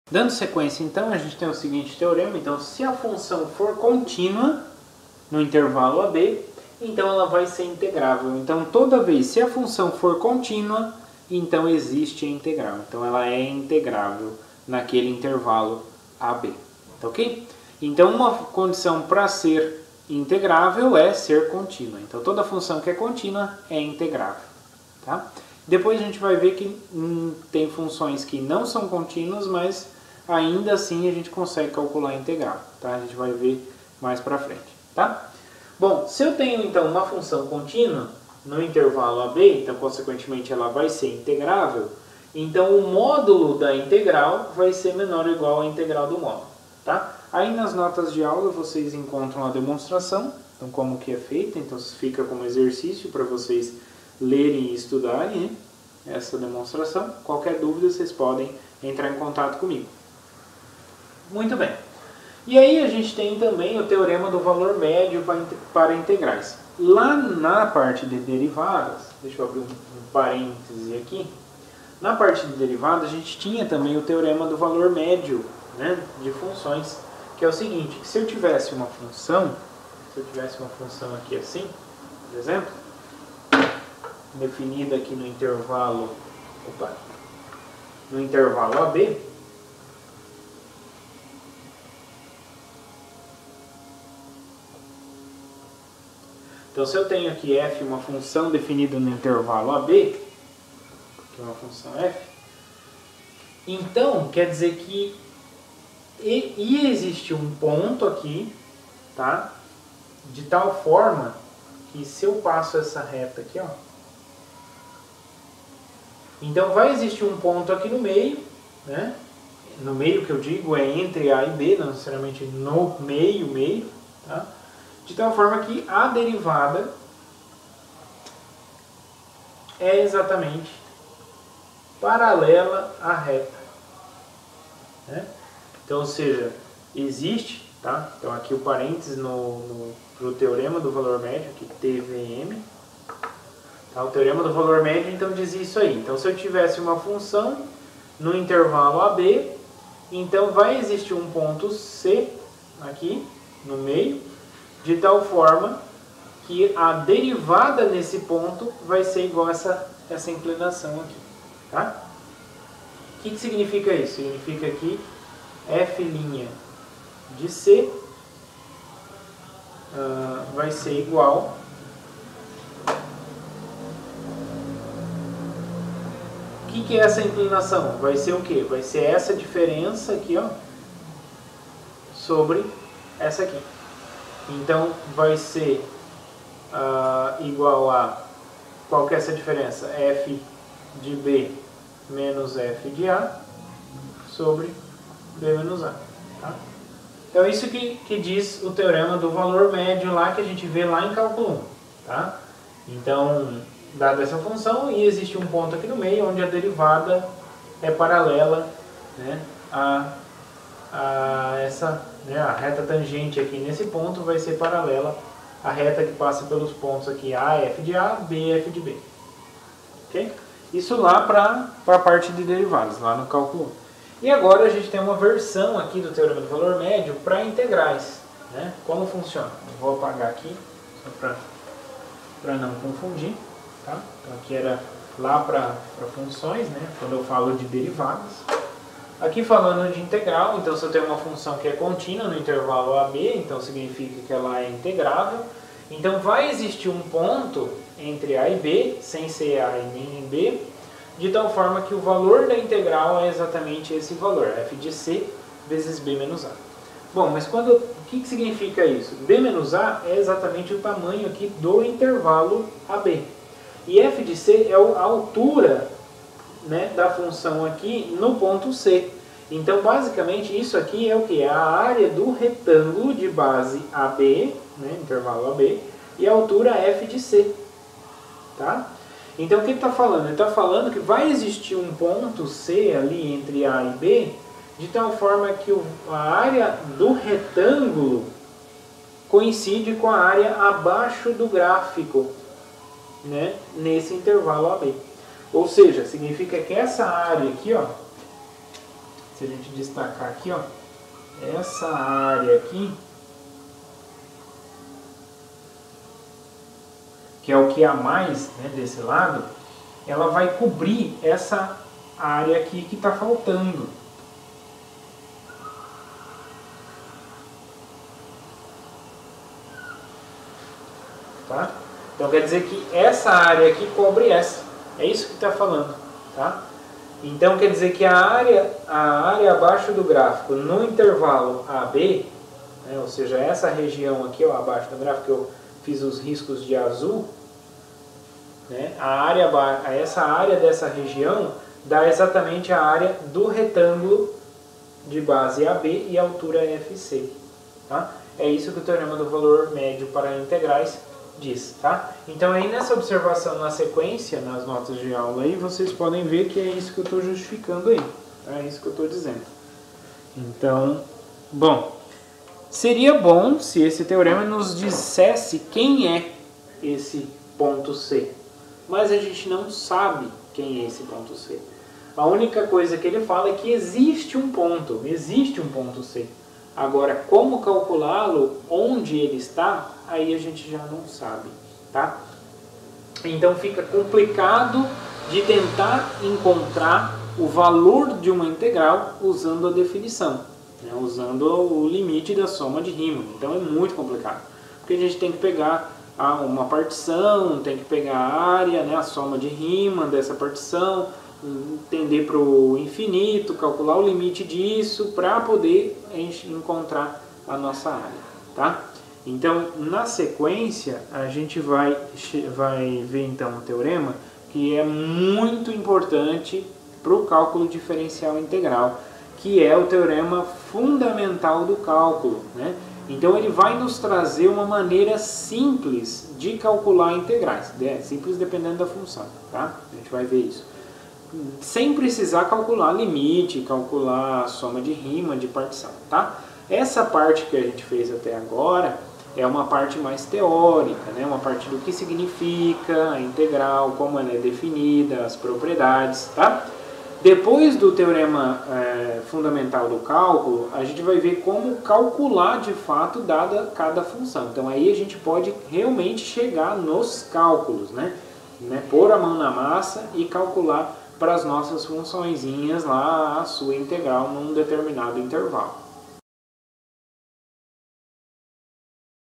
Dando sequência, então, a gente tem o seguinte teorema. Então, se a função for contínua no intervalo AB, então ela vai ser integrável. Então, toda vez, se a função for contínua, então existe a integral. Então, ela é integrável naquele intervalo AB. Tá ok? Então, uma condição para ser integrável é ser contínua. Então, toda função que é contínua é integrável. Tá? Depois a gente vai ver que tem funções que não são contínuas, mas ainda assim a gente consegue calcular a integral. Tá? A gente vai ver mais para frente. Tá? Bom, se eu tenho então uma função contínua no intervalo AB, então consequentemente ela vai ser integrável, então o módulo da integral vai ser menor ou igual à integral do módulo. Tá? Aí nas notas de aula vocês encontram a demonstração, então como que é feita, então fica como exercício para vocês lerem e estudarem, né, essa demonstração. Qualquer dúvida vocês podem entrar em contato comigo. Muito bem. E aí a gente tem também o teorema do valor médio para integrais. Lá na parte de derivadas, deixa eu abrir um parêntese aqui, na parte de derivadas a gente tinha também o teorema do valor médio, né, de funções, que é o seguinte, que se eu tivesse uma função, aqui assim, por exemplo, definida aqui no intervalo AB, então se eu tenho aqui f, uma função definida no intervalo AB, que é uma função f, então quer dizer que ia existir um ponto aqui, tá? De tal forma que se eu passo essa reta aqui, ó, então vai existir um ponto aqui no meio, né? No meio que eu digo é entre A e B, não necessariamente no meio, tá? De tal forma que a derivada é exatamente paralela à reta, né? Então, ou seja, existe, tá? Então aqui o parênteses pro teorema do valor médio, que TVM. Tá? O teorema do valor médio então diz isso aí. Então se eu tivesse uma função no intervalo AB, então vai existir um ponto C aqui no meio, de tal forma que a derivada nesse ponto vai ser igual a essa inclinação aqui. Tá? O que significa isso? Significa que f' de C vai ser igual o que é essa inclinação? Vai ser o quê? Vai ser essa diferença aqui, ó, sobre essa aqui. Então vai ser igual a, qual que é essa diferença? F de B menos F de A sobre B menos A. Tá? Então é isso que diz o teorema do valor médio lá, que a gente vê lá em cálculo 1. Tá? Então, dada essa função, e existe um ponto aqui no meio onde a derivada é paralela, né, a essa, né, a reta tangente aqui nesse ponto vai ser paralela à reta que passa pelos pontos aqui AF de A, BF de B. Ok? Isso lá para a parte de derivadas, lá no cálculo 1. E agora a gente tem uma versão aqui do teorema do valor médio para integrais. Né? Como funciona? Eu vou apagar aqui, só para não confundir. Tá? Então aqui era lá para funções, né? Quando eu falo de derivadas. Aqui falando de integral, então se eu tenho uma função que é contínua no intervalo AB, então significa que ela é integrável. Então vai existir um ponto entre A e B, sem ser A e nem B, de tal forma que o valor da integral é exatamente esse valor, f de C vezes B menos A. Bom, mas o que significa isso? B menos A é exatamente o tamanho aqui do intervalo AB. E f de C é a altura, né, da função aqui no ponto C. Então, basicamente, isso aqui é o que? É a área do retângulo de base AB, né, intervalo AB, e a altura f de C. Tá? Então, o que ele está falando? Ele está falando que vai existir um ponto C ali entre A e B, de tal forma que a área do retângulo coincide com a área abaixo do gráfico, né, nesse intervalo AB. Ou seja, significa que essa área aqui, ó, se a gente destacar aqui, ó, essa área aqui, que é o que há mais, né, desse lado, ela vai cobrir essa área aqui que está faltando. Tá? Então quer dizer que essa área aqui cobre essa. É isso que está falando. Tá? Então quer dizer que a área abaixo do gráfico no intervalo AB, né, ou seja, essa região aqui, ó, abaixo do gráfico que eu fiz os riscos de azul, né, essa área dessa região dá exatamente a área do retângulo de base AB e altura FC. Tá? É isso que o teorema do valor médio para integrais diz. Tá? Então aí nessa observação na sequência, nas notas de aula aí, vocês podem ver que é isso que eu estou justificando aí. Tá? É isso que eu estou dizendo. Então, bom, seria bom se esse teorema nos dissesse quem é esse ponto C. Mas a gente não sabe quem é esse ponto C. A única coisa que ele fala é que existe um ponto C. Agora, como calculá-lo, onde ele está, aí a gente já não sabe, tá? Então fica complicado de tentar encontrar o valor de uma integral usando a definição, né? Usando o limite da soma de Riemann. Então é muito complicado, porque a gente tem que pegar uma partição, tem que pegar a área, né, a soma de Riemann dessa partição, entender para o infinito, calcular o limite disso para poder encontrar a nossa área, tá? Então, na sequência, a gente vai ver então um teorema que é muito importante para o cálculo diferencial integral, que é o teorema fundamental do cálculo, né? Então ele vai nos trazer uma maneira simples de calcular integrais, simples dependendo da função, tá? A gente vai ver isso. Sem precisar calcular limite, calcular soma de Riemann, de partição, tá? Essa parte que a gente fez até agora é uma parte mais teórica, né? Uma parte do que significa a integral, como ela é definida, as propriedades, tá? Depois do teorema fundamental do cálculo, a gente vai ver como calcular de fato dada cada função. Então aí a gente pode realmente chegar nos cálculos, né? Pôr a mão na massa e calcular para as nossas funçõezinhas lá a sua integral num determinado intervalo.